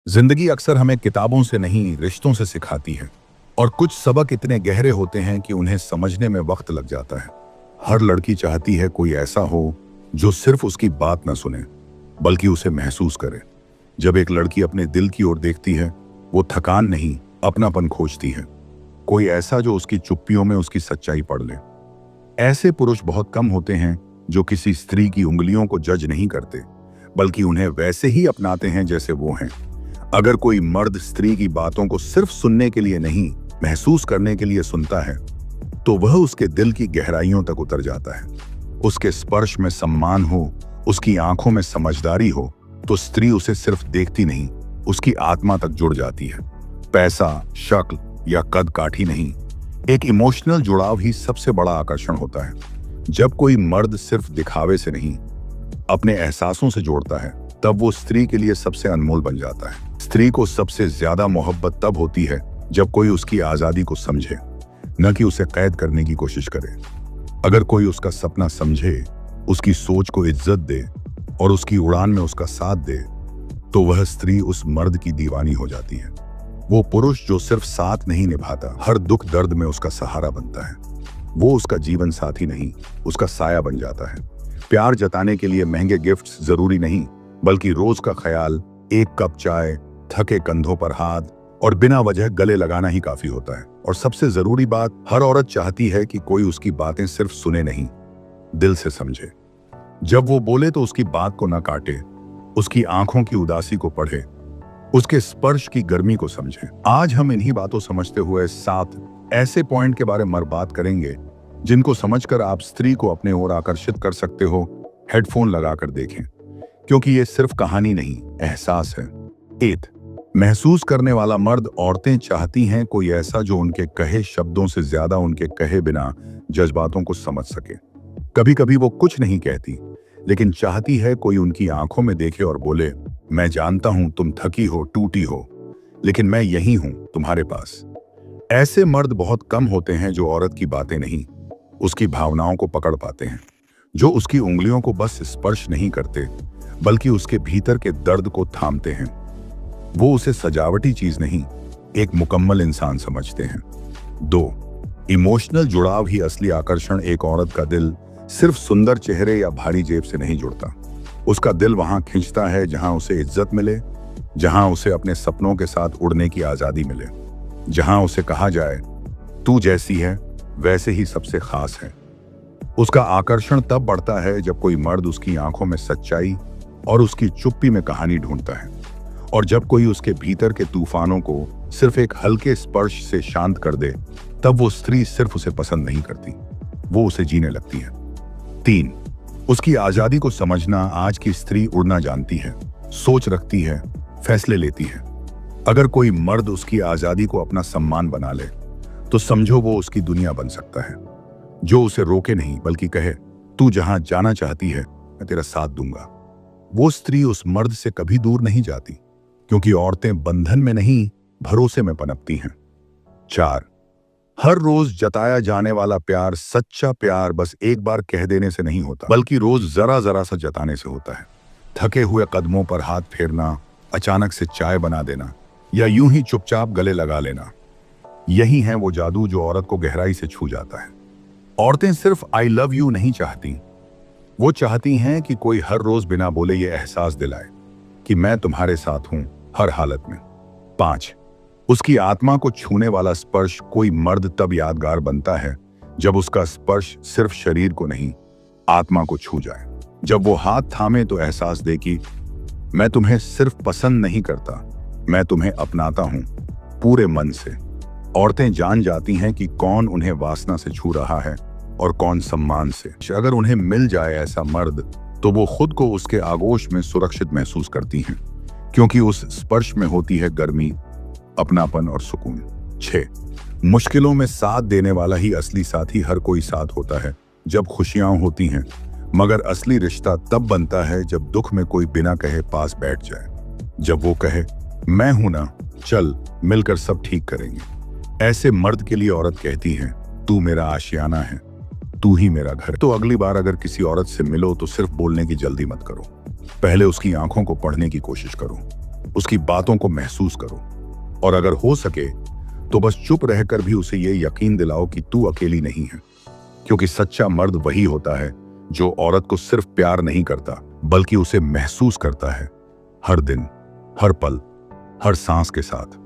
जिंदगी अक्सर हमें किताबों से नहीं रिश्तों से सिखाती है। और कुछ सबक इतने गहरे होते हैं कि उन्हें समझने में वक्त लग जाता है। हर लड़की चाहती है कोई ऐसा हो जो सिर्फ उसकी बात न सुने बल्कि उसे महसूस करे। जब एक लड़की अपने दिल की ओर देखती है, वो थकान नहीं अपनापन खोजती है। कोई ऐसा जो उसकी चुप्पियों में उसकी सच्चाई पढ़ ले। ऐसे पुरुष बहुत कम होते हैं जो किसी स्त्री की उंगलियों को जज नहीं करते बल्कि उन्हें वैसे ही अपनाते हैं जैसे वो हैं। अगर कोई मर्द स्त्री की बातों को सिर्फ सुनने के लिए नहीं, महसूस करने के लिए सुनता है, तो वह उसके दिल की गहराइयों तक उतर जाता है। उसके स्पर्श में सम्मान हो, उसकी आंखों में समझदारी हो, तो स्त्री उसे सिर्फ देखती नहीं, उसकी आत्मा तक जुड़ जाती है। पैसा, शक्ल या कद काठी नहीं, एक इमोशनल जुड़ाव ही सबसे बड़ा आकर्षण होता है। जब कोई मर्द सिर्फ दिखावे से नहीं, अपने एहसासों से जोड़ता है, तब वो स्त्री के लिए सबसे अनमोल बन जाता है। स्त्री को सबसे ज्यादा मोहब्बत तब होती है जब कोई उसकी आजादी को समझे, न कि उसे कैद करने की कोशिश करे। अगर कोई उसका सपना समझे, उसकी सोच को इज्जत दे और उसकी उड़ान में उसका साथ दे, तो वह स्त्री उस मर्द की दीवानी हो जाती है। वो पुरुष जो सिर्फ साथ नहीं निभाता, हर दुख दर्द में उसका सहारा बनता है। वो उसका जीवन साथी नहीं, उसका साया बन जाता है। प्यार जताने के लिए महंगे गिफ्ट्स जरूरी नहीं, बल्कि रोज का ख्याल, एक कप चाय, थके कंधों पर हाथ और बिना वजह गले लगाना ही काफी होता है। और सबसे जरूरी बात, हर औरत चाहती है कि कोई उसकी बातें सिर्फ सुने नहीं, दिल से समझे। जब वो बोले तो उसकी बात को ना काटे, उसकी आंखों की उदासी को पढ़े, उसके स्पर्श की गर्मी को समझे। आज हम इन्हीं बातों समझते हुए 7 ऐसे पॉइंट के बारे में बात करेंगे जिनको समझकर आप स्त्री को अपने ओर आकर्षित कर सकते हो। हेडफोन लगाकर देखें, क्योंकि ये सिर्फ कहानी नहीं, एहसास है। 8, महसूस करने वाला मर्द। औरतें चाहती हैं कोई ऐसा जो उनके कहे शब्दों से ज्यादा उनके कहे बिना जज्बातों को समझ सके। कभी कभी वो कुछ नहीं कहती, लेकिन चाहती है कोई उनकी आंखों में देखे और बोले, मैं जानता हूं तुम थकी हो, टूटी हो, लेकिन मैं यही हूं तुम्हारे पास। ऐसे मर्द बहुत कम होते हैं जो औरत की बातें नहीं, उसकी भावनाओं को पकड़ पाते हैं, जो उसकी उंगलियों को बस स्पर्श नहीं करते बल्कि उसके भीतर के दर्द को थामते हैं। वो उसे सजावटी चीज नहीं, एक मुकम्मल इंसान समझते हैं। 2, इमोशनल जुड़ाव ही असली आकर्षण। एक औरत का दिल सिर्फ सुंदर चेहरे या भारी जेब से नहीं जुड़ता। उसका दिल वहां खिंचता है जहां उसे इज्जत मिले, जहां उसे अपने सपनों के साथ उड़ने की आजादी मिले, जहां उसे कहा जाए तू जैसी है वैसे ही सबसे खास है। उसका आकर्षण तब बढ़ता है जब कोई मर्द उसकी आंखों में सच्चाई और उसकी चुप्पी में कहानी ढूंढता है, और जब कोई उसके भीतर के तूफानों को सिर्फ एक हल्के स्पर्श से शांत कर दे, तब वो स्त्री सिर्फ उसे पसंद नहीं करती, वो उसे जीने लगती है। 3, उसकी आजादी को समझना। आज की स्त्री उड़ना जानती है, सोच रखती है, फैसले लेती है। अगर कोई मर्द उसकी आजादी को अपना सम्मान बना ले, तो समझो वो उसकी दुनिया बन सकता है। जो उसे रोके नहीं, बल्कि कहे तू जहां जाना चाहती है मैं तेरा साथ दूंगा। वो स्त्री उस मर्द से कभी दूर नहीं जाती, क्योंकि औरतें बंधन में नहीं, भरोसे में पनपती हैं। 4, हर रोज जताया जाने वाला प्यार। सच्चा प्यार बस एक बार कह देने से नहीं होता, बल्कि रोज जरा जरा सा जताने से होता है। थके हुए कदमों पर हाथ फेरना, अचानक से चाय बना देना, या यूं ही चुपचाप गले लगा लेना, यही है वो जादू जो औरत को गहराई से छू जाता है। औरतें सिर्फ आई लव यू नहीं चाहती, वो चाहती हैं कि कोई हर रोज बिना बोले ये एहसास दिलाए कि मैं तुम्हारे साथ हूं हर हालत में। 5, उसकी आत्मा को छूने वाला स्पर्श। कोई मर्द तब यादगार बनता है जब उसका स्पर्श सिर्फ शरीर को नहीं, आत्मा को छू जाए। जब वो हाथ थामे तो एहसास दे कि मैं तुम्हें सिर्फ पसंद नहीं करता, मैं तुम्हें अपनाता हूं पूरे मन से। औरतें जान जाती हैं कि कौन उन्हें वासना से छू रहा है और कौन सम्मान से। अगर उन्हें मिल जाए ऐसा मर्द, तो वो खुद को उसके आगोश में सुरक्षित महसूस करती हैं, क्योंकि उस स्पर्श में होती है गर्मी, अपनापन और सुकून। 6, मुश्किलों में साथ देने वाला ही असली साथी। हर कोई साथ होता है जब खुशियां होती हैं, मगर असली रिश्ता तब बनता है जब दुख में कोई बिना कहे पास बैठ जाए, जब वो कहे मैं हूं ना, चल मिलकर सब ठीक करेंगे। ऐसे मर्द के लिए औरत कहती है तू मेरा आशियाना है, तू ही मेरा घर। तो अगली बार अगर किसी औरत से मिलो तो सिर्फ बोलने की जल्दी मत करो, पहले उसकी आंखों को पढ़ने की कोशिश करो। उसकी बातों को महसूस करो, और अगर हो सके तो बस चुप रहकर भी उसे ये यकीन दिलाओ कि तू अकेली नहीं है। क्योंकि सच्चा मर्द वही होता है जो औरत को सिर्फ प्यार नहीं करता, बल्कि उसे महसूस करता है, हर दिन, हर पल, हर सांस के साथ।